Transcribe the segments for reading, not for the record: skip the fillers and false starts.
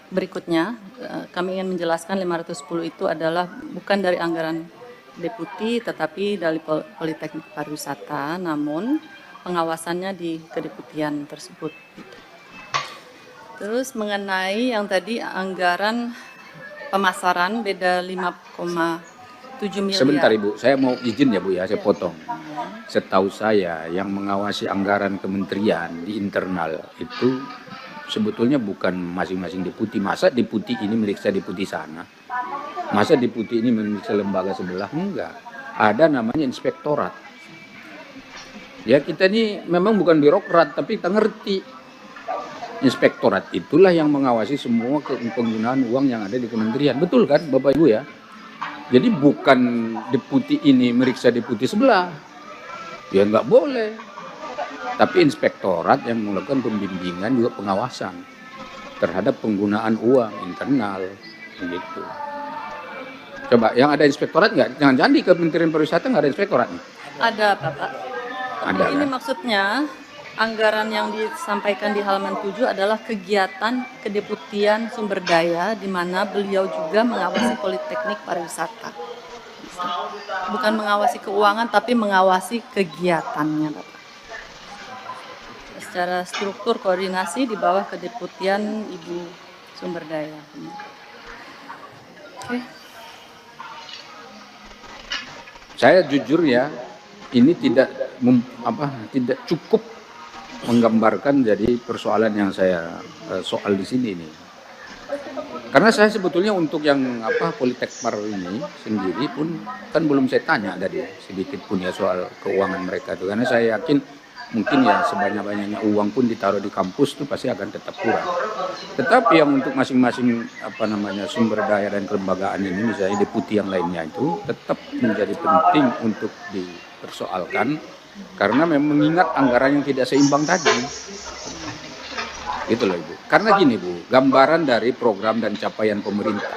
berikutnya, kami ingin menjelaskan 510 itu adalah bukan dari anggaran deputi tetapi dari Politeknik Pariwisata, namun pengawasannya di kedeputian tersebut. Terus mengenai yang tadi anggaran pemasaran beda 5,7 miliar. Sebentar Ibu, saya mau izin ya Bu ya, saya potong. Setahu saya yang mengawasi anggaran kementerian di internal itu sebetulnya bukan masing-masing deputi. Masa deputi ini meriksa deputi sana? Masa deputi ini meriksa lembaga sebelah? Enggak. Ada namanya inspektorat. Ya kita ini memang bukan birokrat, tapi kita ngerti. Inspektorat itulah yang mengawasi semua penggunaan uang yang ada di kementerian. Betul kan Bapak Ibu ya? Jadi bukan deputi ini meriksa deputi sebelah. Ya nggak boleh. Tapi inspektorat yang melakukan pembimbingan juga pengawasan terhadap penggunaan uang internal. Begitu. Coba yang ada inspektorat nggak? Jangan-jangan di Kementerian Pariwisata nggak ada inspektorat nih? Ada Bapak. Ada, ini kan? Maksudnya anggaran yang disampaikan di halaman 7 adalah kegiatan kedeputian sumber daya di mana beliau juga mengawasi Politeknik Pariwisata. Bukan mengawasi keuangan tapi mengawasi kegiatannya, Bapak. Secara struktur koordinasi di bawah kedeputian Ibu Sumber Daya. Oke. Saya jujur ya, ini tidak cukup menggambarkan jadi persoalan yang saya soal di sini nih. Karena saya sebetulnya untuk yang Politekpar ini sendiri pun kan belum saya tanya dari sedikit pun ya soal keuangan mereka itu. Karena saya yakin mungkin ya sebanyak-banyaknya uang pun ditaruh di kampus itu pasti akan tetap kurang. Tetapi yang untuk masing-masing sumber daya dan kelembagaan ini misalnya deputi yang lainnya itu tetap menjadi penting untuk dipersoalkan. Karena memang mengingat anggaran yang tidak seimbang tadi. Gitu loh Ibu. Karena gini Bu, gambaran dari program dan capaian pemerintah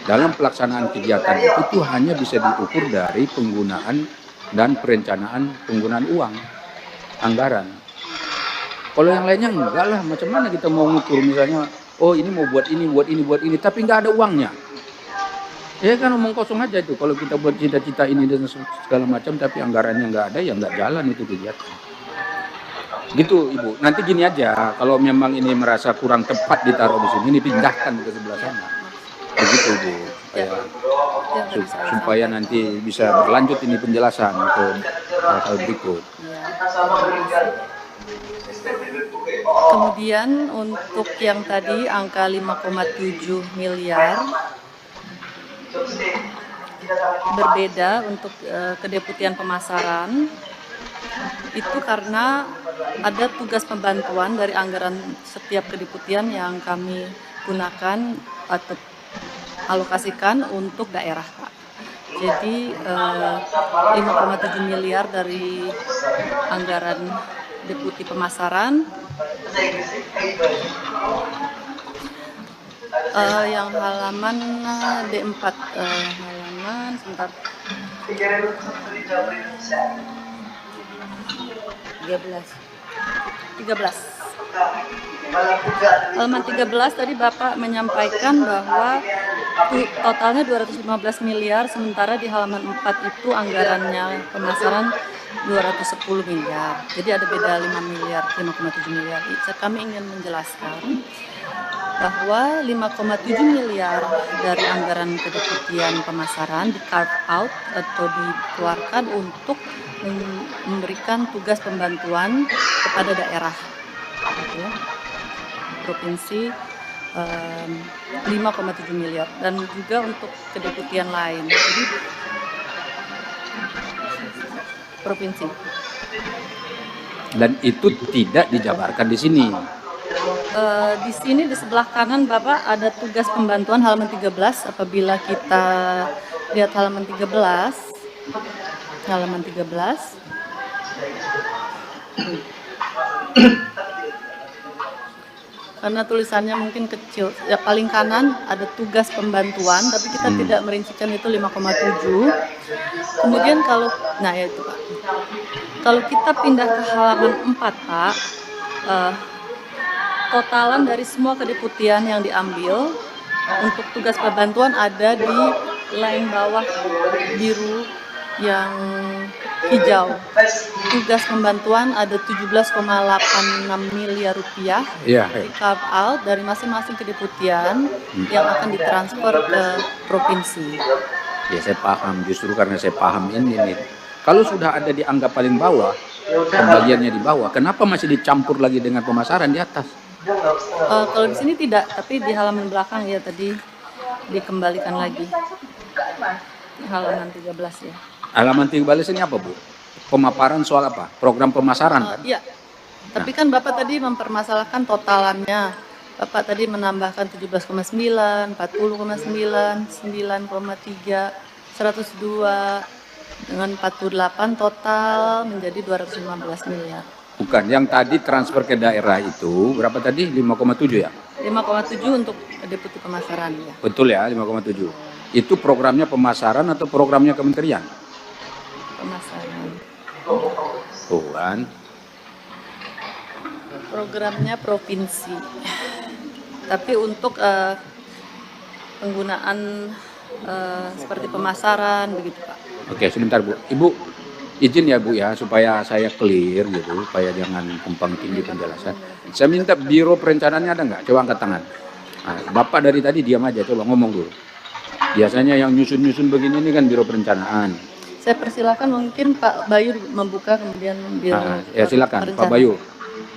dalam pelaksanaan kegiatan itu tuh hanya bisa diukur dari penggunaan dan perencanaan penggunaan uang, anggaran. Kalau yang lainnya enggak lah, macam mana kita mau ngukur misalnya, oh ini mau buat ini, tapi nggak ada uangnya. Ya kan omong kosong aja itu kalau kita buat cita-cita ini dan segala macam tapi anggarannya nggak ada ya nggak jalan itu kegiatan. Gitu Ibu. Nanti gini aja, kalau memang ini merasa kurang tepat ditaruh di sini dipindahkan ke sebelah sana. Begitu Bu. Supaya nanti bisa berlanjut ini penjelasan ke hal-hal berikut. Kemudian untuk yang tadi angka 5,7 miliar berbeda untuk kedeputian pemasaran itu karena ada tugas pembantuan dari anggaran setiap kedeputian yang kami gunakan atau alokasikan untuk daerah Pak. Jadi 5,7 miliar dari anggaran deputi pemasaran, yang halaman D4 halaman sebentar 13 halaman 13 tadi Bapak menyampaikan bahwa totalnya 215 miliar sementara di halaman 4 itu anggarannya pemasaran 210 miliar. Jadi ada beda 5 miliar, 5,7 miliar. Kami ingin menjelaskan bahwa 5,7 miliar dari anggaran kedeputian pemasaran di carve out atau dikeluarkan untuk memberikan tugas pembantuan kepada daerah, ya, provinsi 5,7 miliar dan juga untuk kedeputian lain. Jadi provinsi. Dan itu tidak dijabarkan di sini. Di sini di sebelah kanan Bapak ada tugas pembantuan halaman 13. Apabila kita lihat halaman 13 karena tulisannya mungkin kecil ya, paling kanan ada tugas pembantuan tapi kita tidak merincikan itu 5,7. Kemudian kalau ya itu Pak, kalau kita pindah ke halaman 4 Pak, totalan dari semua kedeputian yang diambil untuk tugas pembantuan ada di line bawah biru yang hijau. Tugas pembantuan ada 17,86 miliar rupiah Iya. di carve out dari masing-masing kedeputian yang akan ditransfer ke provinsi. Ya saya paham, justru karena saya paham ini nih. Kalau sudah ada di angka paling bawah, pembagiannya di bawah, kenapa masih dicampur lagi dengan pemasaran di atas? Kalau di sini tidak, tapi di halaman belakang ya tadi dikembalikan lagi. Halaman 13 ya. Halaman 13 ini apa Bu? Pemaparan soal apa? Program pemasaran kan? Iya, tapi kan Bapak tadi mempermasalahkan totalannya. Bapak tadi menambahkan 17,9, 40,9, 9,3, 102, dengan 48 total menjadi 215 miliar. Bukan, yang tadi transfer ke daerah itu berapa tadi? 5,7 ya? 5,7 untuk deputi pemasaran ya. Betul ya, 5,7. Itu programnya pemasaran atau programnya kementerian? Pemasaran. Tuh kan. Programnya provinsi. Tapi untuk penggunaan seperti pemasaran begitu Pak. Oke, sebentar Bu. Ibu izin ya Bu ya, supaya saya clear gitu, supaya jangan tumpang tindih penjelasan. Saya minta Biro Perencanaannya ada nggak? Coba angkat tangan. Nah, Bapak dari tadi diam aja, coba ngomong dulu. Biasanya yang nyusun-nyusun begini ini kan Biro Perencanaan. Saya persilakan mungkin Pak Bayu membuka kemudian Biro. Ya silakan Pak Perencanaan. Bayu.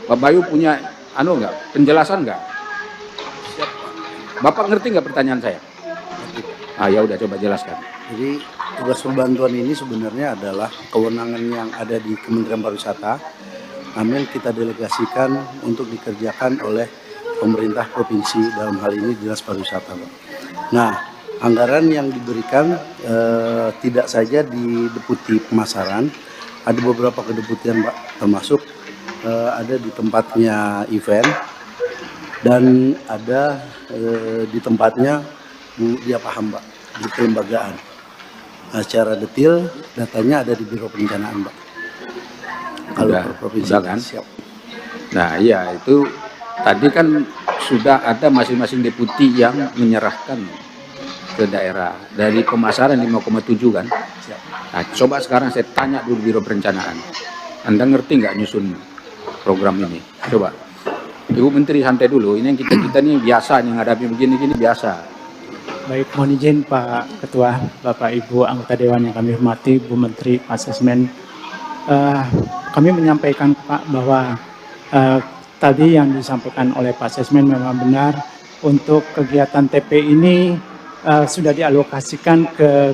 Pak Bayu punya nggak? Penjelasan nggak? Bapak ngerti nggak pertanyaan saya? Ya udah coba jelaskan. Jadi tugas pembantuan ini sebenarnya adalah kewenangan yang ada di Kementerian Pariwisata, namun kita delegasikan untuk dikerjakan oleh pemerintah provinsi, dalam hal ini Dinas Pariwisata, Pak. Nah, anggaran yang diberikan tidak saja di deputi pemasaran, ada beberapa kedeputian, Pak, termasuk ada di tempatnya event dan ada di tempatnya Bu Dia Paham, Pak, di kelembagaan. Nah, secara detail datanya ada di Biro Perencanaan, Pak. Kalau Udah, per provinsi udah kan? siap. Nah iya itu tadi kan sudah ada masing-masing deputi yang menyerahkan ke daerah dari pemasaran 5,7 kan. Siap. Nah coba sekarang saya tanya dulu Biro Perencanaan, Anda ngerti nggak nyusun program ini? Coba Ibu Menteri santai dulu, ini yang kita nih biasa nih menghadapi begini-gini biasa. Baik, mohon izin Pak Ketua, Bapak Ibu anggota Dewan yang kami hormati, Bu Menteri, Pak Sesmen. Kami menyampaikan Pak bahwa tadi yang disampaikan oleh Pak Sesmen memang benar untuk kegiatan TP ini sudah dialokasikan ke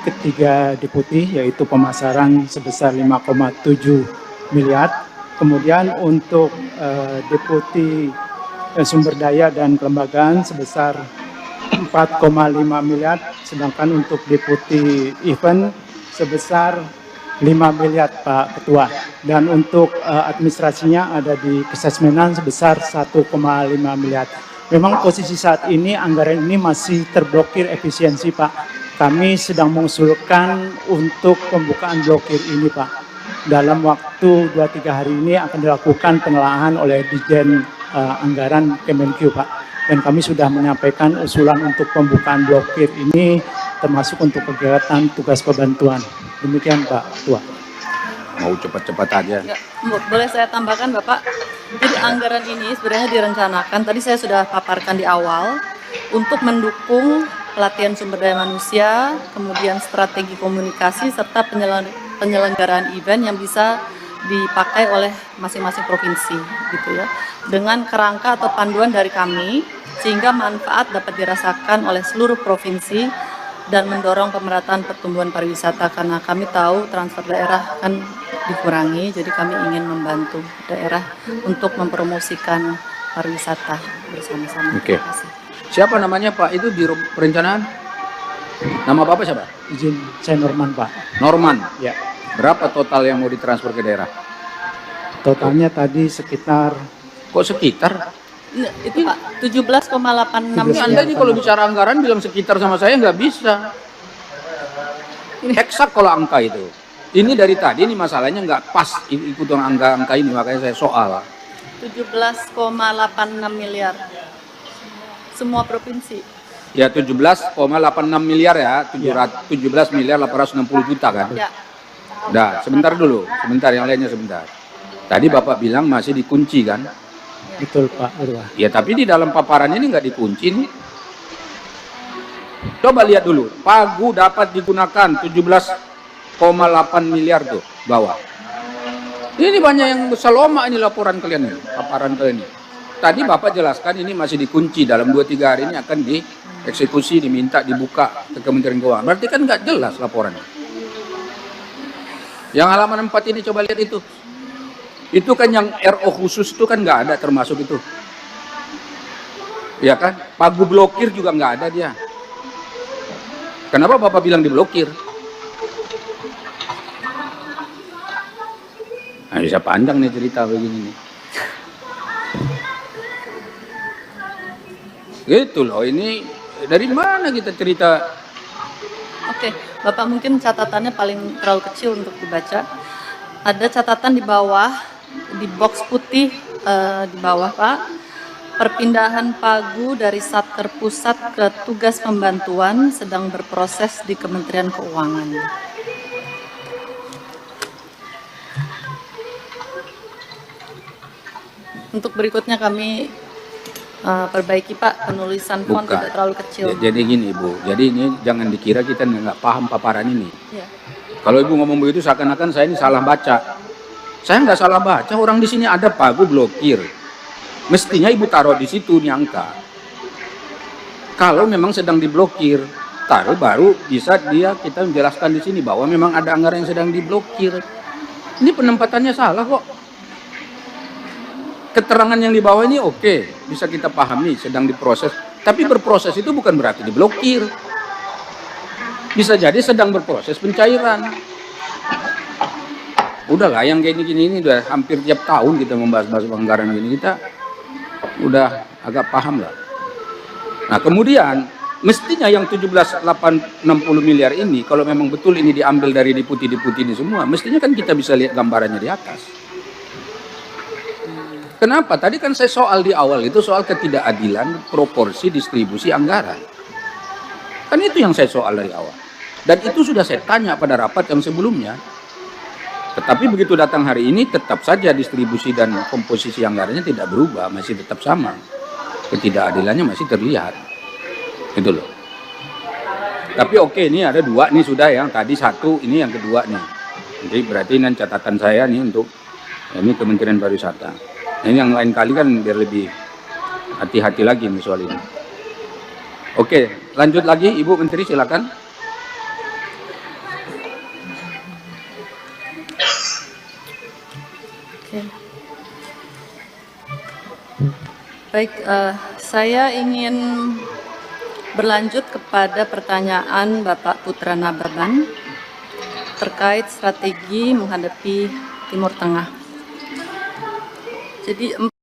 ketiga deputi, yaitu pemasaran sebesar 5,7 miliar. Kemudian untuk deputi sumber daya dan kelembagaan sebesar 4,5 miliar, sedangkan untuk deputi event sebesar 5 miliar Pak Ketua. Dan untuk administrasinya ada di Kesesmenan sebesar 1,5 miliar. Memang posisi saat ini anggaran ini masih terblokir efisiensi Pak. Kami sedang mengusulkan untuk pembukaan blokir ini Pak. Dalam waktu 2-3 hari ini akan dilakukan penelaahan oleh Dirjen Anggaran Kemenkyu Pak. Dan kami sudah menyampaikan usulan untuk pembukaan blokir ini termasuk untuk kegiatan tugas pembantuan. Demikian Pak Ketua. Mau cepat-cepat aja. Ya, boleh saya tambahkan Bapak? Jadi anggaran ini sebenarnya direncanakan, tadi saya sudah paparkan di awal, untuk mendukung pelatihan sumber daya manusia, kemudian strategi komunikasi, serta penyelenggaraan event yang bisa dipakai oleh masing-masing provinsi gitu ya, dengan kerangka atau panduan dari kami sehingga manfaat dapat dirasakan oleh seluruh provinsi dan mendorong pemerataan pertumbuhan pariwisata, karena kami tahu transfer daerah kan dikurangi, jadi kami ingin membantu daerah untuk mempromosikan pariwisata bersama-sama. Oke. Terima kasih. Siapa namanya Pak itu Biro Perencanaan? Nama Bapak siapa? Izin saya Norman Pak. Norman. Ya, Berapa total yang mau ditransfer ke daerah? totalnya tadi sekitar Kok sekitar? Itu Pak, 17,86 Ini Anda ini kalau bicara anggaran bilang sekitar sama saya nggak bisa. Ini eksak kalau angka itu. Ini dari tadi ini masalahnya nggak pas ikutan angka-angka ini, makanya saya soal. 17,86 miliar. Semua provinsi. Ya 17,86 miliar ya, 17 miliar 860 juta kan. Ya. Nah, sebentar dulu, sebentar yang lainnya sebentar. Tadi Bapak bilang masih dikunci kan? Betul Pak Ketua. Ya tapi di dalam paparan ini nggak dikunci nih. Coba lihat dulu, Pagu dapat digunakan 17,8 miliar tuh bawah. Ini banyak yang saloma ini laporan kalian ini, paparan kalian ini. Tadi Bapak jelaskan ini masih dikunci, dalam 2-3 hari ini akan dieksekusi, diminta dibuka ke Kementerian Keuangan. Berarti kan nggak jelas laporannya. Yang halaman 4 ini coba lihat itu. Itu kan yang RO khusus itu kan nggak ada termasuk itu. Ya kan? Pagu blokir juga nggak ada dia. Kenapa Bapak bilang diblokir? Nah, bisa panjang nih cerita begini nih. Gitu loh, ini dari mana kita cerita? Oke, Bapak mungkin catatannya paling terlalu kecil untuk dibaca. Ada catatan di bawah, di box putih di bawah Pak. Perpindahan Pagu dari Satker Pusat ke tugas pembantuan sedang berproses di Kementerian Keuangan. Untuk berikutnya kami perbaiki Pak, penulisan font Bukan. tidak terlalu kecil. Jadi gini Ibu, jadi ini jangan dikira kita nggak paham paparan ini. Ya. Kalau Ibu ngomong begitu seakan-akan saya ini salah baca. Saya nggak salah baca, orang di sini ada Pagu blokir. Mestinya Ibu taruh di situ nih angka. Kalau memang sedang diblokir, taruh baru bisa kita menjelaskan di sini bahwa memang ada anggaran yang sedang diblokir. Ini penempatannya salah kok. Keterangan yang di bawah ini oke, bisa kita pahami sedang diproses. Tapi berproses itu bukan berarti diblokir. Bisa jadi sedang berproses pencairan. Udahlah, yang kayak gini ini udah hampir tiap tahun kita membahas-bahas anggaran gini, kita udah agak paham lah. Nah kemudian mestinya yang 17,860 miliar ini kalau memang betul ini diambil dari deputi-deputi ini semua, mestinya kan kita bisa lihat gambarannya di atas. Kenapa? Tadi kan saya soal di awal itu soal ketidakadilan proporsi distribusi anggaran. Kan itu yang saya soal dari awal. Dan itu sudah saya tanya pada rapat yang sebelumnya. Tetapi begitu datang hari ini tetap saja distribusi dan komposisi anggarannya tidak berubah, masih tetap sama. Ketidakadilannya masih terlihat. Itu loh. Tapi oke, ini ada dua nih sudah, yang tadi satu, ini yang kedua nih. Jadi berarti ini catatan saya nih untuk ini Kementerian Pariwisata. Ini yang lain kali kan biar lebih hati-hati lagi nih soal ini. Oke, lanjut lagi Ibu Menteri silakan. Oke. Baik, saya ingin berlanjut kepada pertanyaan Bapak Putra Nababan terkait strategi menghadapi Timur Tengah. Jadi